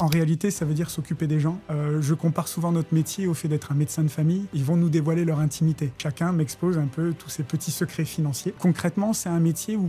En réalité, ça veut dire s'occuper des gens. Je compare souvent notre métier au fait d'être un médecin de famille. Ils vont nous dévoiler leur intimité. Chacun m'expose un peu tous ses petits secrets financiers. Concrètement, c'est un métier où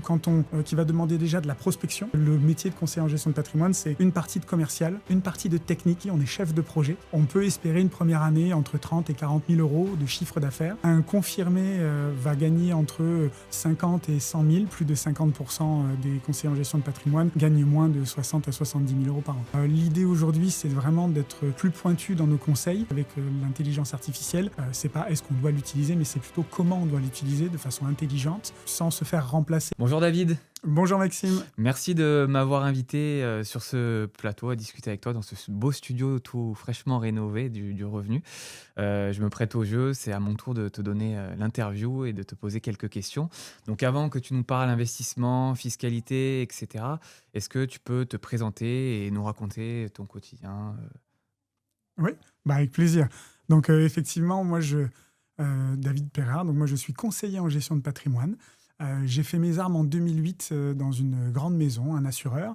qui va demander déjà de la prospection. Le métier de conseiller en gestion de patrimoine, c'est une partie de commercial, une partie de technique. On est chef de projet. On peut espérer une première année entre 30 et 40 000 euros de chiffre d'affaires. Un confirmé va gagner entre 50 et 100 000. Plus de 50% des conseillers en gestion de patrimoine gagnent moins de 60 à 70 000 euros par an. L'idée aujourd'hui, c'est vraiment d'être plus pointu dans nos conseils avec l'intelligence artificielle. C'est pas est-ce qu'on doit l'utiliser, mais c'est plutôt comment on doit l'utiliser de façon intelligente, sans se faire remplacer. Bonjour David. Bonjour Maxime. Merci de m'avoir invité sur ce plateau à discuter avec toi dans ce beau studio tout fraîchement rénové du Revenu. Je me prête au jeu, c'est à mon tour de te donner l'interview et de te poser quelques questions. Donc avant que tu nous parles investissement, fiscalité, etc., est-ce que tu peux te présenter et nous raconter ton quotidien Oui, avec plaisir. Donc effectivement, David Perrard, donc moi je suis conseiller en gestion de patrimoine. J'ai fait mes armes en 2008 dans une grande maison, un assureur.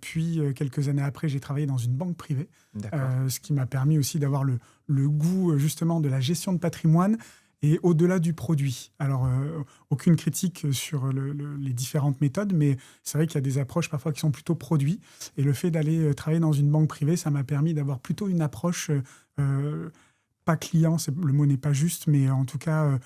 Puis, quelques années après, j'ai travaillé dans une banque privée, ce qui m'a permis aussi d'avoir le goût justement de la gestion de patrimoine et au-delà du produit. Alors, aucune critique sur les différentes méthodes, mais c'est vrai qu'il y a des approches parfois qui sont plutôt produits. Et le fait d'aller travailler dans une banque privée, ça m'a permis d'avoir plutôt une approche, pas client, le mot n'est pas juste, mais en tout cas...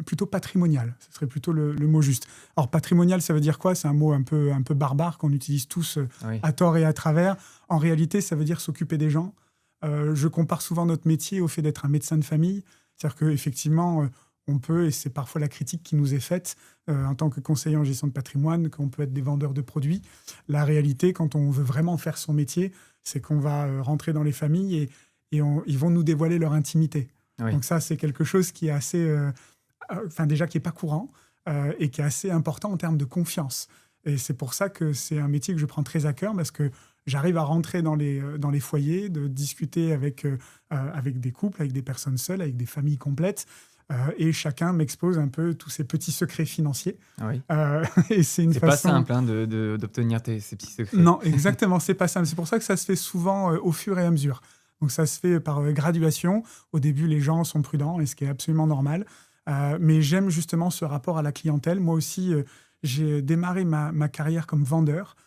plutôt patrimonial, ce serait plutôt le mot juste. Alors patrimonial, ça veut dire quoi ? C'est un mot un peu barbare qu'on utilise tous à tort et à travers. En réalité, ça veut dire s'occuper des gens. Je compare souvent notre métier au fait d'être un médecin de famille. C'est-à-dire qu'effectivement, on peut, et c'est parfois la critique qui nous est faite en tant que conseiller en gestion de patrimoine, qu'on peut être des vendeurs de produits. La réalité, quand on veut vraiment faire son métier, c'est qu'on va rentrer dans les familles et ils vont nous dévoiler leur intimité. Oui. Donc ça, c'est quelque chose qui est assez, déjà qui est pas courant et qui est assez important en termes de confiance. Et c'est pour ça que c'est un métier que je prends très à cœur parce que j'arrive à rentrer dans les foyers, de discuter avec des couples, avec des personnes seules, avec des familles complètes. Et chacun m'expose un peu tous ses petits secrets financiers. Oui. Et c'est pas simple d'obtenir ces petits secrets. Non, exactement, c'est pas simple. C'est pour ça que ça se fait souvent au fur et à mesure. Donc ça se fait par graduation. Au début, les gens sont prudents, et ce qui est absolument normal. Mais j'aime justement ce rapport à la clientèle. Moi aussi, j'ai démarré ma carrière comme vendeur.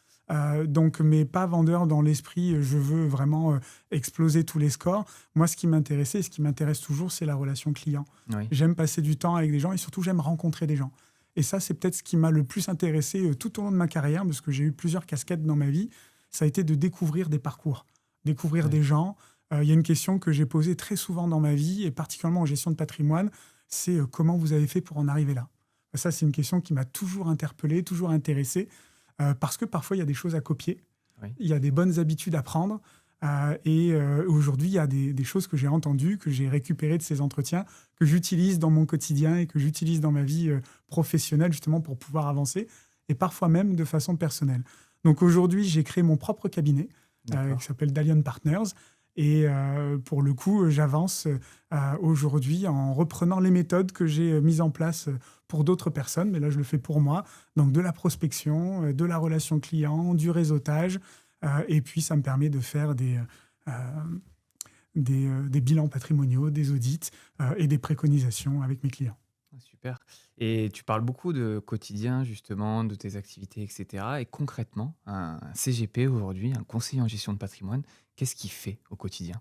Mais pas vendeur dans l'esprit, je veux vraiment exploser tous les scores. Moi, ce qui m'intéressait, et ce qui m'intéresse toujours, c'est la relation client. Oui. J'aime passer du temps avec des gens et surtout, j'aime rencontrer des gens. Et ça, c'est peut-être ce qui m'a le plus intéressé tout au long de ma carrière, parce que j'ai eu plusieurs casquettes dans ma vie. Ça a été de découvrir des parcours, découvrir des gens. Il y a une question que j'ai posée très souvent dans ma vie, et particulièrement en gestion de patrimoine, c'est comment vous avez fait pour en arriver là ? Ça, c'est une question qui m'a toujours interpellé, toujours intéressé, parce que parfois, il y a des choses à copier, il y a des bonnes habitudes à prendre, et aujourd'hui, il y a des choses que j'ai entendues, que j'ai récupérées de ces entretiens, que j'utilise dans mon quotidien et que j'utilise dans ma vie professionnelle, justement, pour pouvoir avancer, et parfois même de façon personnelle. Donc aujourd'hui, j'ai créé mon propre cabinet, qui s'appelle Dalion Partners. Et pour le coup, j'avance aujourd'hui en reprenant les méthodes que j'ai mises en place pour d'autres personnes. Mais là, je le fais pour moi. Donc, de la prospection, de la relation client, du réseautage. Et puis, ça me permet de faire des bilans patrimoniaux, des audits et des préconisations avec mes clients. Super. Et tu parles beaucoup de quotidien, justement, de tes activités, etc. Et concrètement, un CGP aujourd'hui, un conseiller en gestion de patrimoine, qu'est-ce qu'il fait au quotidien ?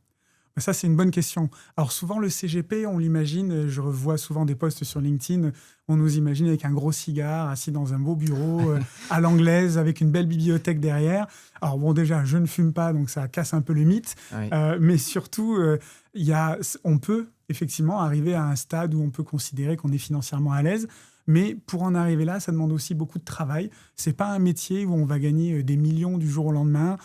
Ça, c'est une bonne question. Alors souvent, le CGP, on l'imagine, je revois souvent des posts sur LinkedIn, on nous imagine avec un gros cigare, assis dans un beau bureau, à l'anglaise, avec une belle bibliothèque derrière. Alors bon, déjà, je ne fume pas, donc ça casse un peu le mythe. Oui. Mais surtout, on peut effectivement arriver à un stade où on peut considérer qu'on est financièrement à l'aise. Mais pour en arriver là, ça demande aussi beaucoup de travail. Ce n'est pas un métier où on va gagner des millions du jour au lendemain.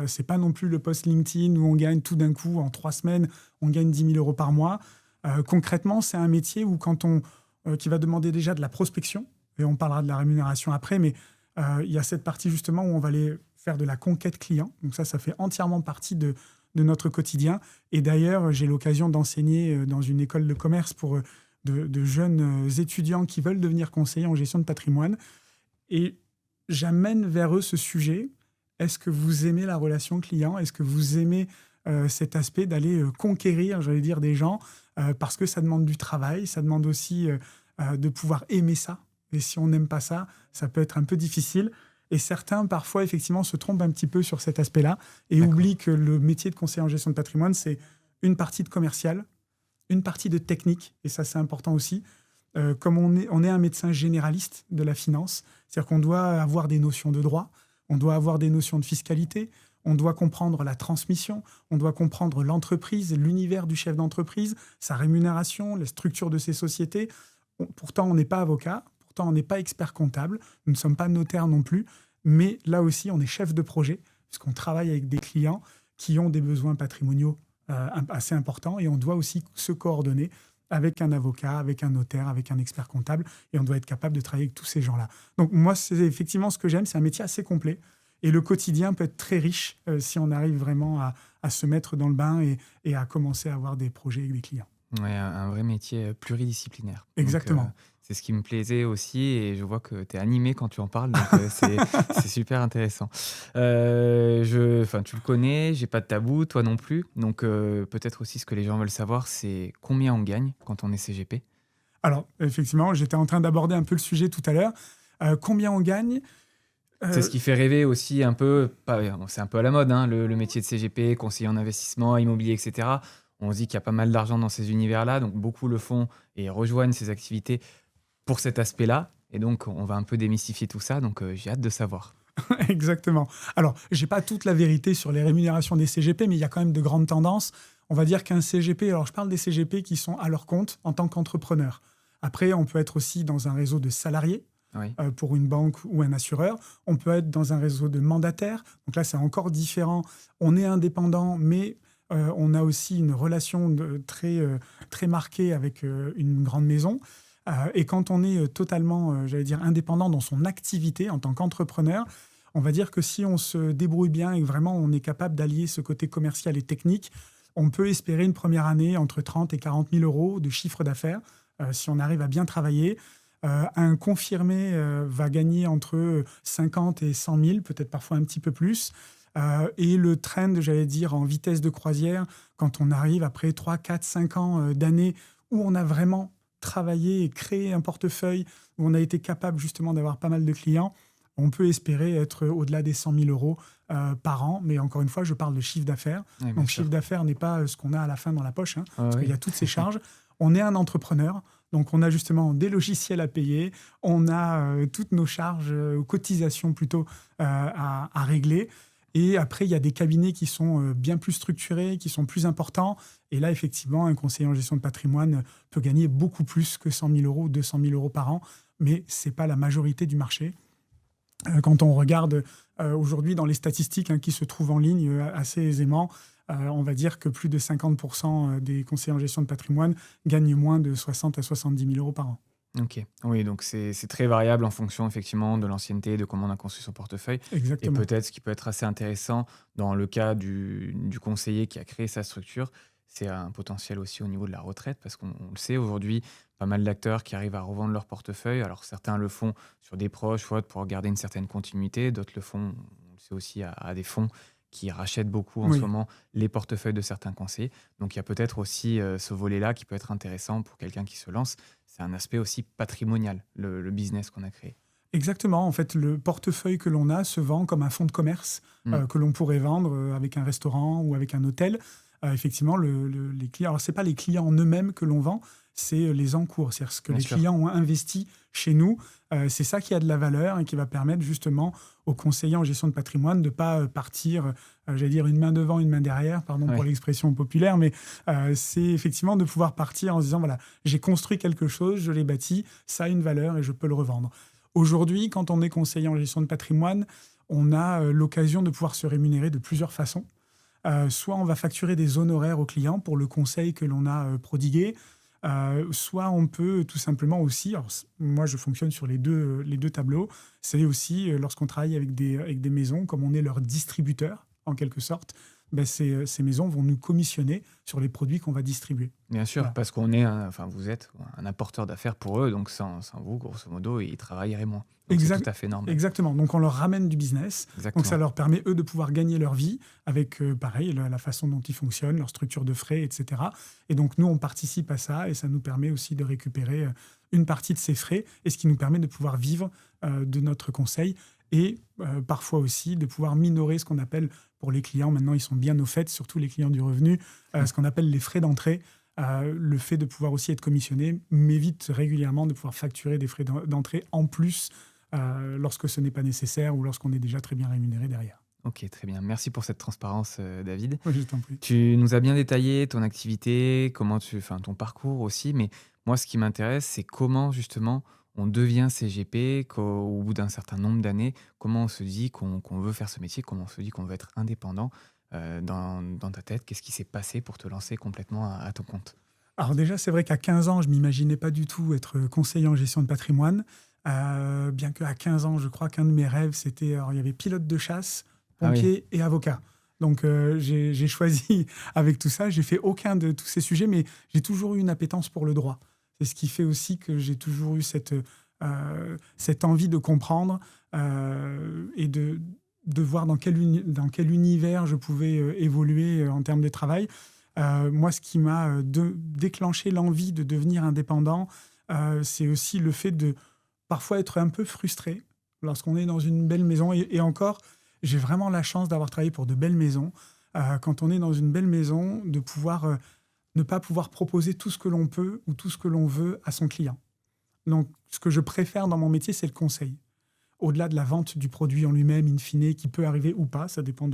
C'est pas non plus le post LinkedIn où on gagne tout d'un coup, en 3 semaines, on gagne 10 000 euros par mois. Concrètement, c'est un métier où qui va demander déjà de la prospection, et on parlera de la rémunération après, mais il y a cette partie justement où on va aller faire de la conquête client. Donc ça fait entièrement partie de notre quotidien. Et d'ailleurs, j'ai l'occasion d'enseigner dans une école de commerce pour de jeunes étudiants qui veulent devenir conseillers en gestion de patrimoine. Et j'amène vers eux ce sujet est-ce que vous aimez la relation client? Est-ce que vous aimez cet aspect d'aller conquérir, j'allais dire, des gens? Parce que ça demande du travail, ça demande aussi de pouvoir aimer ça. Et si on n'aime pas ça, ça peut être un peu difficile. Et certains, parfois, effectivement, se trompent un petit peu sur cet aspect-là et D'accord. oublient que le métier de conseiller en gestion de patrimoine, c'est une partie de commercial, une partie de technique, et ça, c'est important aussi. Comme on est un médecin généraliste de la finance, c'est-à-dire qu'on doit avoir des notions de droit, on doit avoir des notions de fiscalité, on doit comprendre la transmission, on doit comprendre l'entreprise, l'univers du chef d'entreprise, sa rémunération, les structures de ses sociétés. Pourtant, on n'est pas avocat, pourtant, on n'est pas expert comptable, nous ne sommes pas notaires non plus, mais là aussi, on est chef de projet, puisqu'on travaille avec des clients qui ont des besoins patrimoniaux assez importants, et on doit aussi se coordonner avec un avocat, avec un notaire, avec un expert comptable, et on doit être capable de travailler avec tous ces gens-là. Donc moi, c'est effectivement ce que j'aime, c'est un métier assez complet, et le quotidien peut être très riche si on arrive vraiment à se mettre dans le bain et à commencer à avoir des projets avec des clients. Ouais, un vrai métier pluridisciplinaire. Donc, Exactement. c'est ce qui me plaisait aussi et je vois que tu es animé quand tu en parles, donc c'est super intéressant. Enfin, tu le connais, j'ai pas de tabou, toi non plus. Donc, peut-être aussi ce que les gens veulent savoir, c'est combien on gagne quand on est CGP? Alors, effectivement, j'étais en train d'aborder un peu le sujet tout à l'heure. Combien on gagne? C'est ce Euh, qui fait rêver aussi un peu, pas, bon, c'est un peu à la mode, hein, le métier de CGP, conseiller en investissement, immobilier, etc. On se dit qu'il y a pas mal d'argent dans ces univers-là, donc beaucoup le font et rejoignent ces activités pour cet aspect-là. Et donc, on va un peu démystifier tout ça, donc j'ai hâte de savoir. Exactement. Alors, j'ai pas toute la vérité sur les rémunérations des CGP, mais il y a quand même de grandes tendances. On va dire qu'un CGP, alors je parle des CGP qui sont à leur compte en tant qu'entrepreneurs. Après, on peut être aussi dans un réseau de salariés Oui, pour une banque ou un assureur. On peut être dans un réseau de mandataires. Donc là, c'est encore différent. On est indépendant, mais on a aussi une relation très marquée avec une grande maison. Et quand on est totalement, j'allais dire, indépendant dans son activité en tant qu'entrepreneur, on va dire que si on se débrouille bien et que vraiment on est capable d'allier ce côté commercial et technique, on peut espérer une première année entre 30 et 40 000 euros de chiffre d'affaires si on arrive à bien travailler. Un confirmé va gagner entre 50 et 100 000, peut-être parfois un petit peu plus. Et le trend, j'allais dire, en vitesse de croisière, quand on arrive après 3, 4, 5 ans d'années où on a vraiment travaillé et créé un portefeuille, où on a été capable justement d'avoir pas mal de clients, on peut espérer être au-delà des 100 000 euros par an. Mais encore une fois, je parle de chiffre d'affaires. oui, bien Donc, sûr. chiffre d'affaires n'est pas ce qu'on a à la fin dans la poche, hein, Ah parce qu'il y oui, a toutes ces charges. On est un entrepreneur, donc on a justement des logiciels à payer, on a toutes nos charges, cotisations plutôt, à régler. Et après, il y a des cabinets qui sont bien plus structurés, qui sont plus importants. Et là, effectivement, un conseiller en gestion de patrimoine peut gagner beaucoup plus que 100 000 euros ou 200 000 euros par an. Mais ce n'est pas la majorité du marché. Quand on regarde aujourd'hui dans les statistiques qui se trouvent en ligne assez aisément, on va dire que plus de 50% des conseillers en gestion de patrimoine gagnent moins de 60 à 70 000 euros par an. ok. Oui, donc c'est très variable en fonction effectivement de l'ancienneté, de comment on a construit son portefeuille. Et Exactement. peut-être ce qui peut être assez intéressant dans le cas du conseiller qui a créé sa structure, c'est un potentiel aussi au niveau de la retraite, parce qu'on le sait aujourd'hui, pas mal d'acteurs qui arrivent à revendre leur portefeuille. Alors certains le font sur des proches ou autres pour garder une certaine continuité, d'autres le font, on le sait aussi, à des fonds qui rachètent beaucoup en ce Oui, moment les portefeuilles de certains conseillers. Donc il y a peut-être aussi ce volet-là qui peut être intéressant pour quelqu'un qui se lance. C'est un aspect aussi patrimonial, le business qu'on a créé. exactement. En fait, le portefeuille que l'on a se vend comme un fonds de commerce Mm. que l'on pourrait vendre avec un restaurant ou avec un hôtel. Effectivement, les clients, alors ce n'est pas les clients en eux-mêmes que l'on vend, c'est les encours. C'est-à-dire ce que Bien les sûr. clients ont investi chez nous. C'est ça qui a de la valeur et qui va permettre justement aux conseillers en gestion de patrimoine de ne pas partir, j'allais dire, une main devant, une main derrière, pardon pour Ouais. l'expression populaire, mais c'est effectivement de pouvoir partir en se disant, voilà, j'ai construit quelque chose, je l'ai bâti, ça a une valeur et je peux le revendre. Aujourd'hui, quand on est conseiller en gestion de patrimoine, on a l'occasion de pouvoir se rémunérer de plusieurs façons. Soit on va facturer des honoraires aux clients pour le conseil que l'on a prodigué, soit on peut tout simplement aussi, alors moi je fonctionne sur les deux tableaux, c'est aussi lorsqu'on travaille avec des maisons, comme on est leur distributeur en quelque sorte. ces maisons vont nous commissionner sur les produits qu'on va distribuer. Bien sûr, Voilà. parce qu'on est enfin, vous êtes un apporteur d'affaires pour eux, donc sans vous, grosso modo, ils travailleraient moins. Donc c'est tout Exact- à fait normal. Exactement. Donc on leur ramène du business. Donc ça Exactement. leur permet, eux, de pouvoir gagner leur vie avec, pareil, la façon dont ils fonctionnent, leur structure de frais, etc. Et donc nous, on participe à ça et ça nous permet aussi de récupérer une partie de ces frais et ce qui nous permet de pouvoir vivre de notre conseil et parfois aussi de pouvoir minorer ce qu'on appelle, pour les clients, maintenant ils sont bien au fait, surtout les clients du revenu, ce qu'on appelle les frais d'entrée. Le fait de pouvoir aussi être commissionné m'évite régulièrement de pouvoir facturer des frais d'entrée en plus lorsque ce n'est pas nécessaire ou lorsqu'on est déjà très bien rémunéré derrière. Ok, très bien. Merci pour cette transparence, David. Oui, je t'en prie. Tu nous as bien détaillé ton activité, enfin, ton parcours aussi, mais moi, ce qui m'intéresse, c'est comment justement on devient CGP, qu'au bout d'un certain nombre d'années, comment on se dit qu'on veut faire ce métier, comment on se dit qu'on veut être indépendant dans ta tête. Qu'est-ce qui s'est passé pour te lancer complètement à ton compte? Alors déjà, c'est vrai qu'à 15 ans, je ne m'imaginais pas du tout être conseiller en gestion de patrimoine. Bien qu'à 15 ans, je crois qu'un de mes rêves, c'était... Alors, il y avait pilote de chasse, Ah oui, pompier et avocat. Donc j'ai choisi avec tout ça. J'ai fait aucun de tous ces sujets, mais j'ai toujours eu une appétence pour le droit. C'est ce qui fait aussi que j'ai toujours eu cette envie de comprendre et de voir dans dans quel univers je pouvais évoluer en termes de travail. Moi, ce qui m'a déclenché l'envie de devenir indépendant, c'est aussi le fait de parfois être un peu frustré lorsqu'on est dans une belle maison. Et encore, j'ai vraiment la chance d'avoir travaillé pour de belles maisons. Quand on est dans une belle maison, de pouvoir ne pas pouvoir proposer tout ce que l'on peut ou tout ce que l'on veut à son client. Donc, ce que je préfère dans mon métier, c'est le conseil. Au-delà de la vente du produit en lui-même, in fine, qui peut arriver ou pas, ça dépend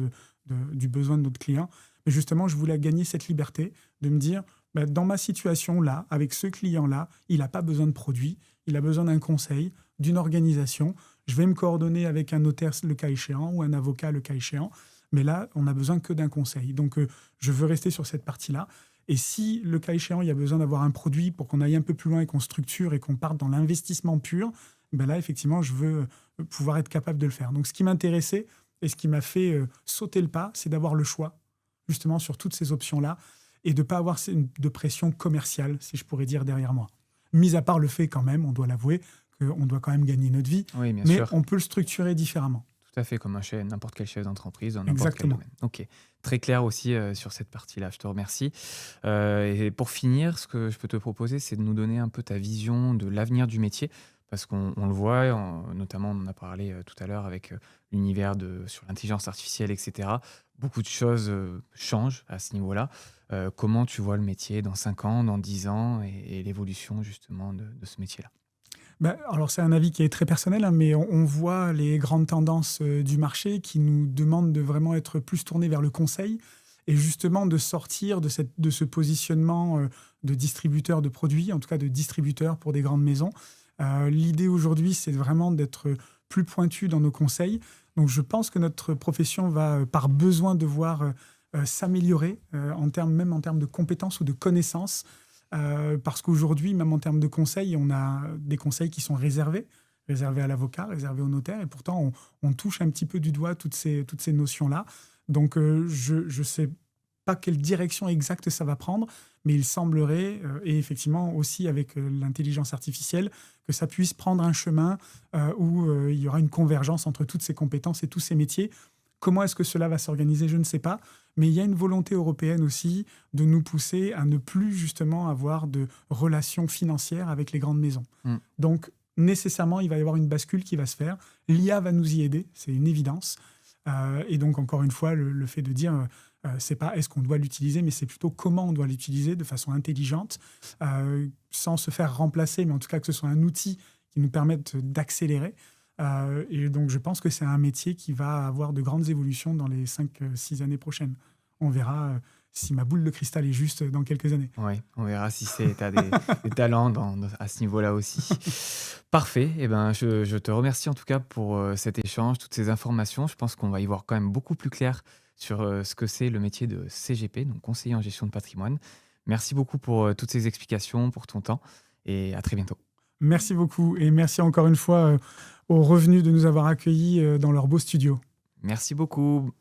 du besoin de notre client. Mais justement, je voulais gagner cette liberté de me dire, bah, dans ma situation là, avec ce client-là, il n'a pas besoin de produit, il a besoin d'un conseil, d'une organisation. Je vais me coordonner avec un notaire le cas échéant ou un avocat le cas échéant. Mais là, on n'a besoin que d'un conseil. Donc, je veux rester sur cette partie-là. Et si, le cas échéant, il y a besoin d'avoir un produit pour qu'on aille un peu plus loin et qu'on structure et qu'on parte dans l'investissement pur, ben là, effectivement, je veux pouvoir être capable de le faire. Donc, ce qui m'intéressait et ce qui m'a fait sauter le pas, c'est d'avoir le choix, justement, sur toutes ces options-là et de ne pas avoir de pression commerciale, si je pourrais dire, derrière moi. Mis à part le fait, quand même, on doit l'avouer, qu'on doit quand même gagner notre vie, oui, bien mais sûr. on peut le structurer différemment. Tout à fait, comme n'importe quel chef d'entreprise dans n'importe quel Exactement. domaine. Ok, très clair aussi sur cette partie-là, je te remercie. Et pour finir, ce que je peux te proposer, c'est de nous donner un peu ta vision de l'avenir du métier, parce qu'on le voit, notamment on en a parlé tout à l'heure avec l'univers sur l'intelligence artificielle, etc. Beaucoup de choses changent à ce niveau-là. Comment tu vois le métier dans 5 ans, dans 10 ans, et l'évolution justement de ce métier-là? Ben, alors, c'est un avis qui est très personnel, hein, mais on voit les grandes tendances du marché qui nous demandent de vraiment être plus tournés vers le conseil et justement de sortir de ce positionnement de distributeur de produits, en tout cas de distributeur pour des grandes maisons. L'idée aujourd'hui, c'est vraiment d'être plus pointu dans nos conseils. Donc, je pense que notre profession va, par besoin, devoir s'améliorer, même en termes de compétences ou de connaissances. Parce qu'aujourd'hui, même en termes de conseils, on a des conseils qui sont réservés à l'avocat, réservés au notaire, et pourtant on touche un petit peu du doigt toutes ces notions-là. Donc je ne sais pas quelle direction exacte ça va prendre, mais il semblerait, et effectivement aussi avec l'intelligence artificielle, que ça puisse prendre un chemin où il y aura une convergence entre toutes ces compétences et tous ces métiers. Comment est-ce que cela va s'organiser? Je ne sais pas. Mais il y a une volonté européenne aussi de nous pousser à ne plus justement avoir de relations financières avec les grandes maisons. Mm. Donc, nécessairement, il va y avoir une bascule qui va se faire. L'IA va nous y aider, c'est une évidence. Et donc, encore une fois, le fait de dire, c'est pas est-ce qu'on doit l'utiliser, mais c'est plutôt comment on doit l'utiliser de façon intelligente, sans se faire remplacer, mais en tout cas que ce soit un outil qui nous permette d'accélérer. Et donc, je pense que c'est un métier qui va avoir de grandes évolutions dans les 5-6 années prochaines. On verra si ma boule de cristal est juste dans quelques années. Oui, on verra si tu as des talents à ce niveau-là aussi. Parfait. Eh ben, je te remercie en tout cas pour cet échange, toutes ces informations. Je pense qu'on va y voir quand même beaucoup plus clair sur ce que c'est le métier de CGP, donc conseiller en gestion de patrimoine. Merci beaucoup pour toutes ces explications, pour ton temps, et à très bientôt. Merci beaucoup et merci encore une fois aux Revenus de nous avoir accueillis dans leur beau studio. Merci beaucoup.